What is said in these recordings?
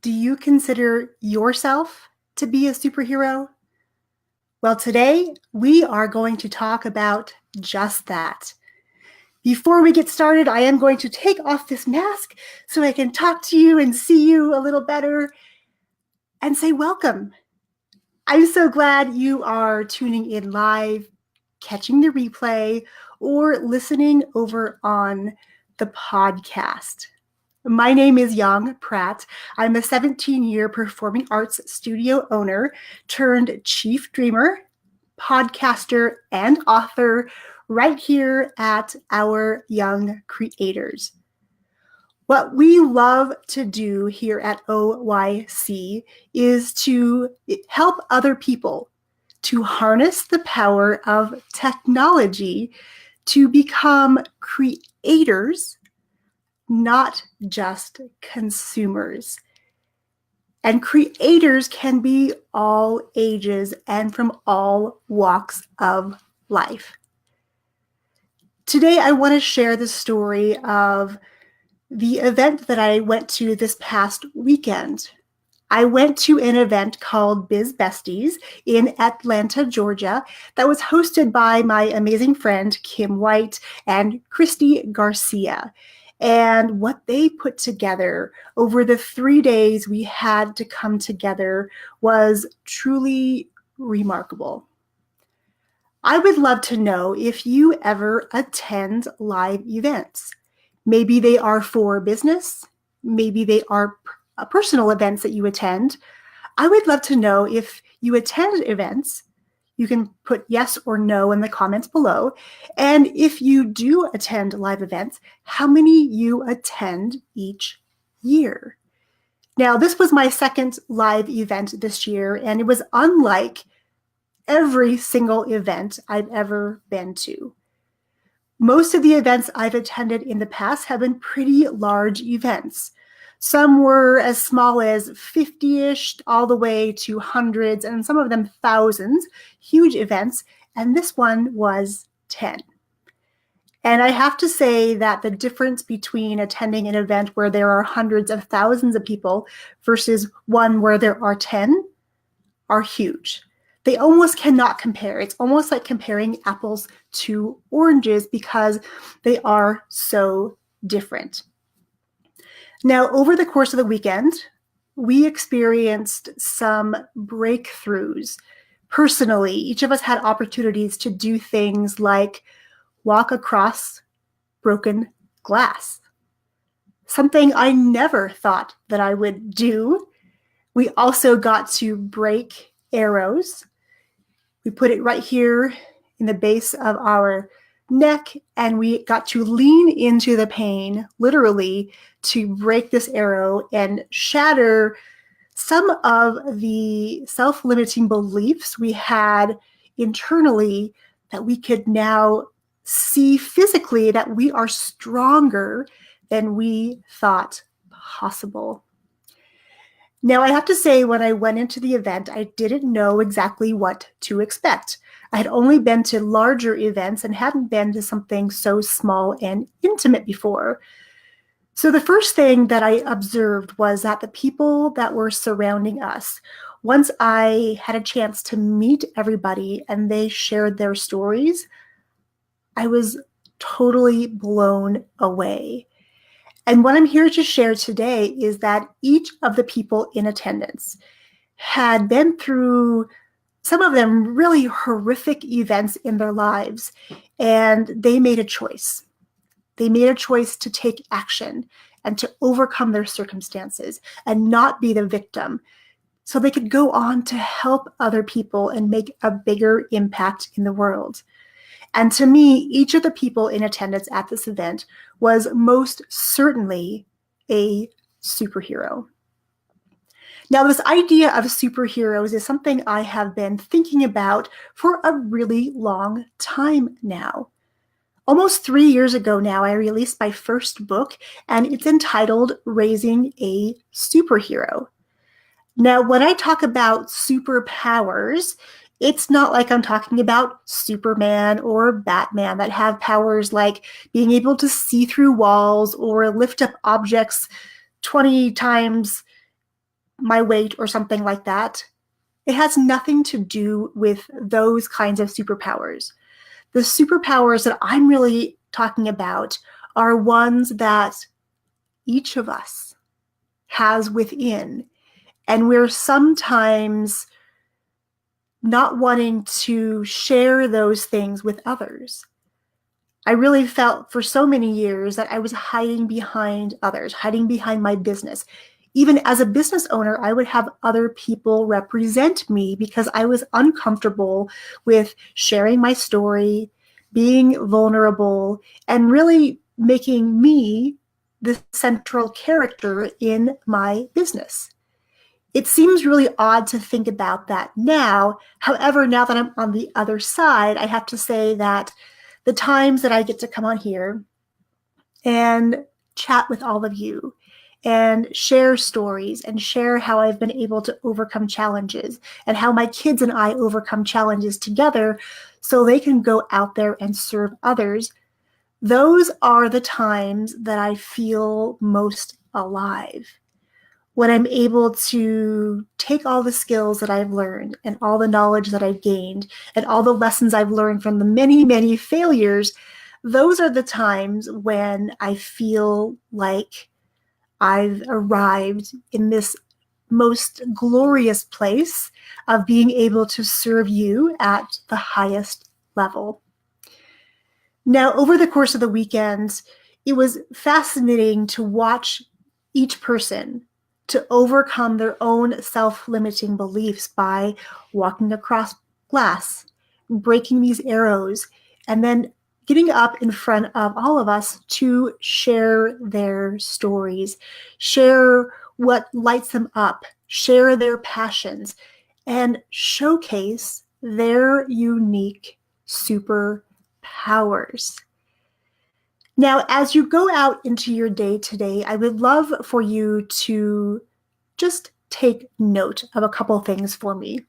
Do you consider yourself to be a superhero? Well, today we are going to talk about just that. Before we get started, I am going to take off this mask so I can talk to you and see you a little better and say welcome. I'm so glad you are tuning in live, catching the replay, or listening over on the podcast. My name is Yong, Pratt. I'm a 17-year performing arts studio owner turned chief dreamer, podcaster, and author right here at our Young Creators. What we love to do here at OYC is to help other people to harness the power of technology to become creators, not just consumers. And creators can be all ages and from all walks of life. Today, I want to share the story of the event that I went to this past weekend. I went to an event called Biz Besties in Atlanta, Georgia, that was hosted by my amazing friend, Kim White and Christy Garcia. And what they put together over the 3 days we had to come together was truly remarkable. I would love to know if you ever attend live events. Maybe they are for business, maybe they are personal events that you attend. I would love to know if you attend events. You can put yes or no in the comments below. And if you do attend live events, how many you attend each year. Now, this was my second live event this year, and it was unlike every single event I've ever been to. Most of the events I've attended in the past have been pretty large events. Some were as small as 50-ish all the way to hundreds, and some of them thousands, huge events, and this one was 10. And I have to say that the difference between attending an event where there are hundreds of thousands of people versus one where there are 10 are huge. They almost cannot compare. It's almost like comparing apples to oranges because they are so different. Now, over the course of the weekend, we experienced some breakthroughs. Personally, each of us had opportunities to do things like walk across broken glass, something I never thought that I would do. We also got to break arrows. We put it right here in the base of our neck, and we got to lean into the pain, literally, to break this arrow and shatter some of the self-limiting beliefs we had internally that we could now see physically that we are stronger than we thought possible. Now, I have to say, when I went into the event, I didn't know exactly what to expect. I had only been to larger events and hadn't been to something so small and intimate before. So the first thing that I observed was that the people that were surrounding us, once I had a chance to meet everybody and they shared their stories, I was totally blown away. And what I'm here to share today is that each of the people in attendance had been through, some of them, really horrific events in their lives, and they made a choice. They made a choice to take action and to overcome their circumstances and not be the victim, so they could go on to help other people and make a bigger impact in the world. And to me, each of the people in attendance at this event was most certainly a superhero. Now, this idea of superheroes is something I have been thinking about for a really long time now. Almost 3 years ago now, I released my first book, and it's entitled Raising a Superhero. Now, when I talk about superpowers, it's not like I'm talking about Superman or Batman that have powers like being able to see through walls or lift up objects 20 times my weight or something like that. It has nothing to do with those kinds of superpowers. The superpowers that I'm really talking about are ones that each of us has within, and we're sometimes not wanting to share those things with others. I really felt for so many years that I was hiding behind others, hiding behind my business. Even as a business owner, I would have other people represent me because I was uncomfortable with sharing my story, being vulnerable, and really making me the central character in my business. It seems really odd to think about that now. However, now that I'm on the other side, I have to say that the times that I get to come on here and chat with all of you and share stories and share how I've been able to overcome challenges and how my kids and I overcome challenges together so they can go out there and serve others, those are the times that I feel most alive. When I'm able to take all the skills that I've learned and all the knowledge that I've gained and all the lessons I've learned from the many, many failures, those are the times when I feel like I've arrived in this most glorious place of being able to serve you at the highest level. Now, over the course of the weekend, it was fascinating to watch each person to overcome their own self-limiting beliefs by walking across glass, breaking these arrows, and then getting up in front of all of us to share their stories, share what lights them up, share their passions, and showcase their unique superpowers. Now, as you go out into your day today, I would love for you to just take note of a couple things for me.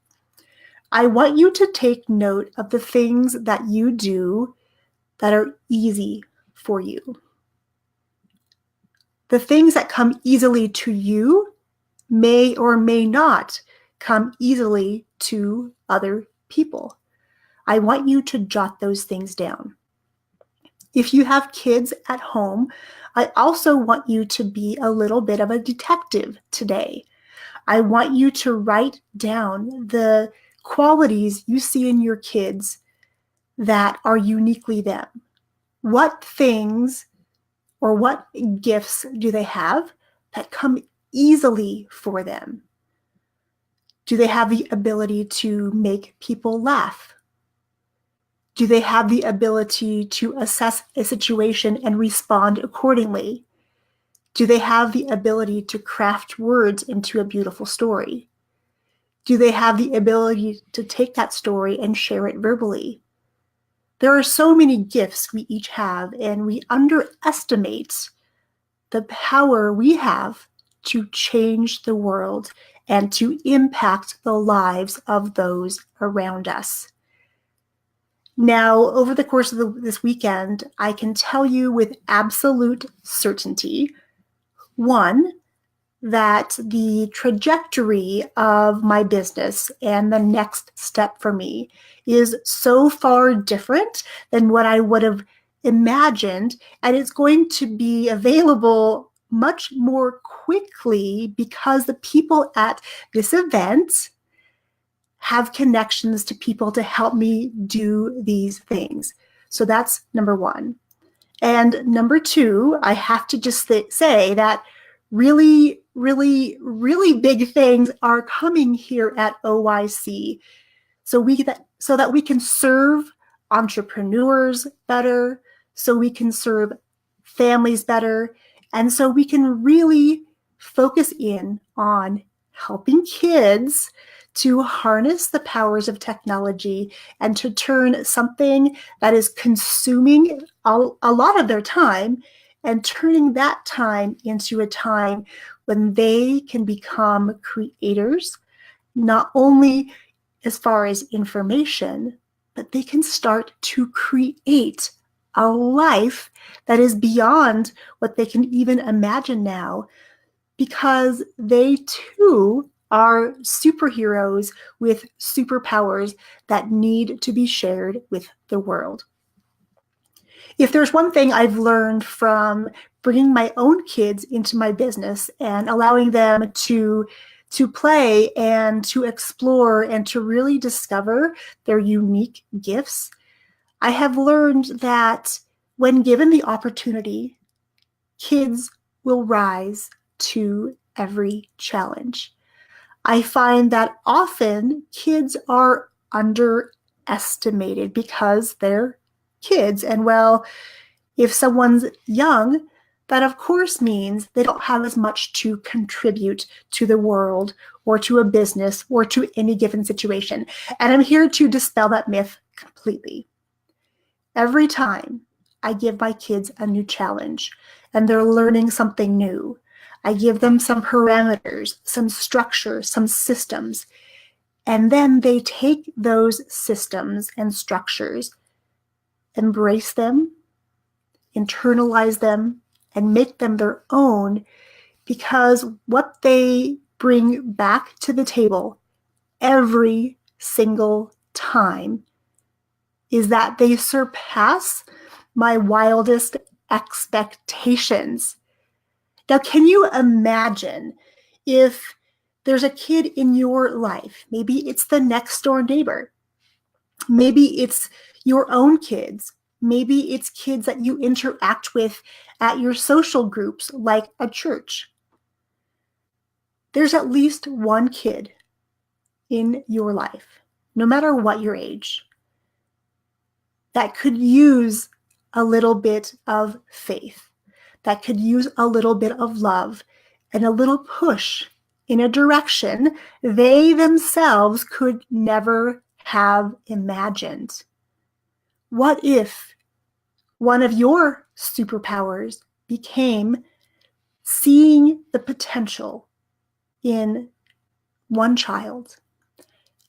I want you to take note of the things that you do that are easy for you. The things that come easily to you may or may not come easily to other people. I want you to jot those things down. If you have kids at home, I also want you to be a little bit of a detective today. I want you to write down the qualities you see in your kids that are uniquely them. What things or what gifts do they have that come easily for them? Do they have the ability to make people laugh? Do they have the ability to assess a situation and respond accordingly? Do they have the ability to craft words into a beautiful story? Do they have the ability to take that story and share it verbally? There are so many gifts we each have, and we underestimate the power we have to change the world and to impact the lives of those around us. Now, over the course of this weekend, I can tell you with absolute certainty, one, that the trajectory of my business and the next step for me is so far different than what I would have imagined, and it's going to be available much more quickly because the people at this event have connections to people to help me do these things. So that's number one. And number two, I have to just say that really, really, really big things are coming here at OYC. So that we can serve entrepreneurs better, so we can serve families better, and so we can really focus in on helping kids to harness the powers of technology and to turn something that is consuming a lot of their time and turning that time into a time when they can become creators, not only as far as information, but they can start to create a life that is beyond what they can even imagine now, because they too are superheroes with superpowers that need to be shared with the world. If there's one thing I've learned from bringing my own kids into my business and allowing them to play and to explore and to really discover their unique gifts, I have learned that when given the opportunity, kids will rise to every challenge. I find that often kids are underestimated because they're kids. And well, if someone's young, that of course means they don't have as much to contribute to the world or to a business or to any given situation. And I'm here to dispel that myth completely. Every time I give my kids a new challenge and they're learning something new, I give them some parameters, some structure, some systems, and then they take those systems and structures, embrace them, internalize them, and make them their own, because what they bring back to the table every single time is that they surpass my wildest expectations. Now, can you imagine if there's a kid in your life, maybe it's the next door neighbor, maybe it's your own kids, maybe it's kids that you interact with at your social groups like a church. There's at least one kid in your life, no matter what your age, that could use a little bit of faith, that could use a little bit of love and a little push in a direction they themselves could never have imagined. What if one of your superpowers became seeing the potential in one child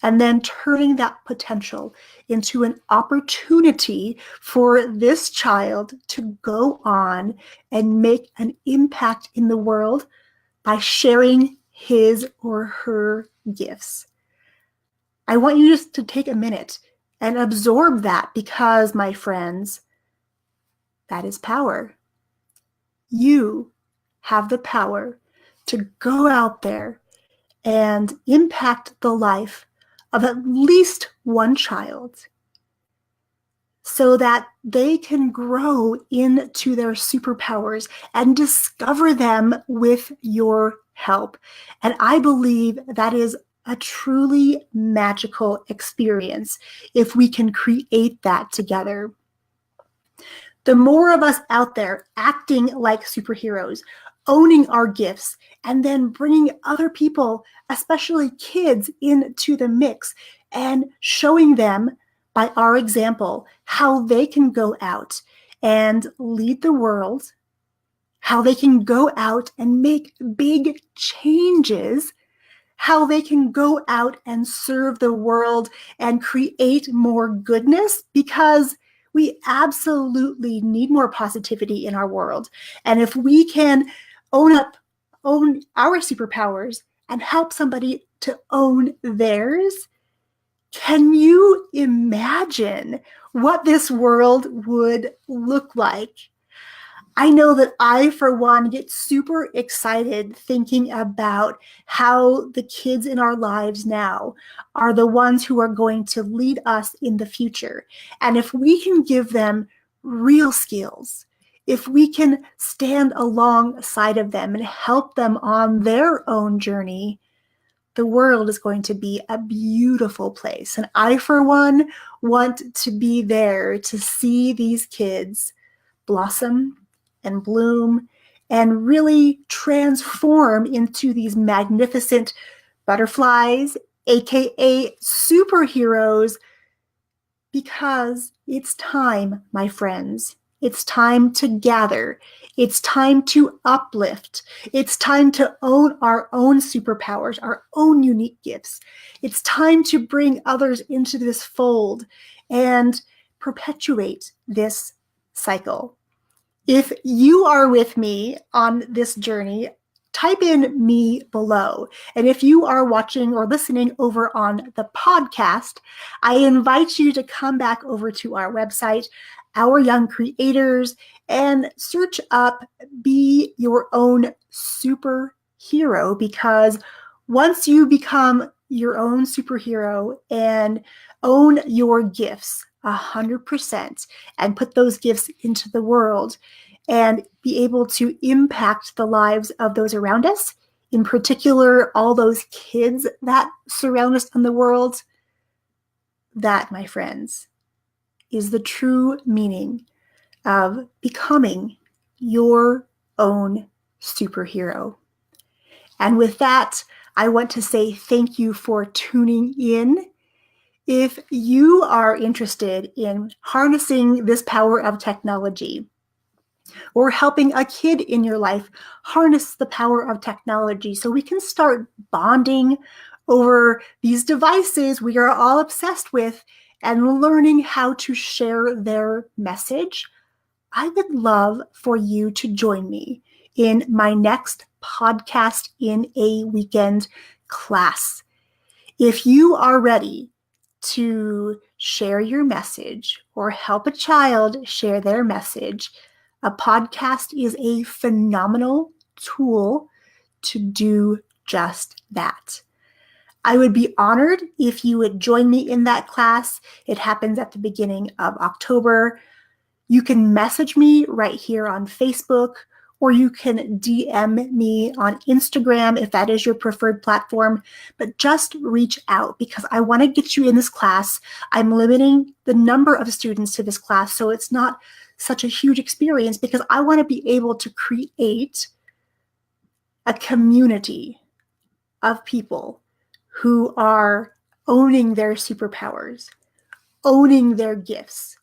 and then turning that potential into an opportunity for this child to go on and make an impact in the world by sharing his or her gifts? I want you just to take a minute and absorb that, because, my friends, that is power. You have the power to go out there and impact the life of at least one child so that they can grow into their superpowers and discover them with your help. And I believe that is a truly magical experience if we can create that together. The more of us out there acting like superheroes, owning our gifts, and then bringing other people, especially kids, into the mix and showing them by our example how they can go out and lead the world, how they can go out and make big changes, how they can go out and serve the world and create more goodness, because we absolutely need more positivity in our world. And if we can own our superpowers and help somebody to own theirs, can you imagine what this world would look like? I know that I, for one, get super excited thinking about how the kids in our lives now are the ones who are going to lead us in the future. And if we can give them real skills, if we can stand alongside of them and help them on their own journey, the world is going to be a beautiful place. And I, for one, want to be there to see these kids blossom and bloom and really transform into these magnificent butterflies, aka superheroes, because it's time, my friends. It's time to gather. It's time to uplift. It's time to own our own superpowers, our own unique gifts. It's time to bring others into this fold and perpetuate this cycle. If you are with me on this journey, type in me below. And if you are watching or listening over on the podcast, I invite you to come back over to our website, Our Young Creators, and search up Be Your Own Superhero, because once you become your own superhero and own your gifts 100% and put those gifts into the world and be able to impact the lives of those around us, in particular, all those kids that surround us in the world, that, my friends, is the true meaning of becoming your own superhero. And with that, I want to say thank you for tuning in. If you are interested in harnessing this power of technology, or helping a kid in your life harness the power of technology so we can start bonding over these devices we are all obsessed with and learning how to share their message, I would love for you to join me in my next podcast in a weekend class. If you are ready to share your message or help a child share their message, a podcast is a phenomenal tool to do just that. I would be honored if you would join me in that class. It happens at the beginning of October. You can message me right here on Facebook, or you can DM me on Instagram if that is your preferred platform. But just reach out, because I want to get you in this class. I'm limiting the number of students to this class so it's not such a huge experience, because I want to be able to create a community of people who are owning their superpowers, owning their gifts,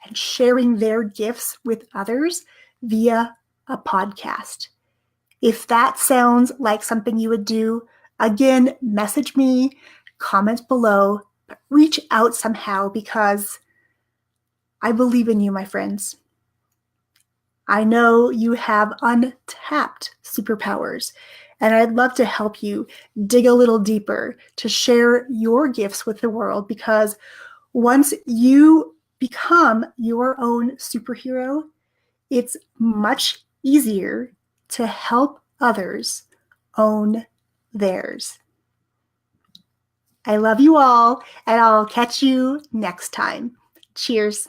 and sharing their gifts with others via a podcast. If that sounds like something you would do, again, message me, comment below, but reach out somehow, because I believe in you, my friends. I know you have untapped superpowers, and I'd love to help you dig a little deeper to share your gifts with the world, because once you become your own superhero, it's much easier to help others own theirs. I love you all, and I'll catch you next time. Cheers.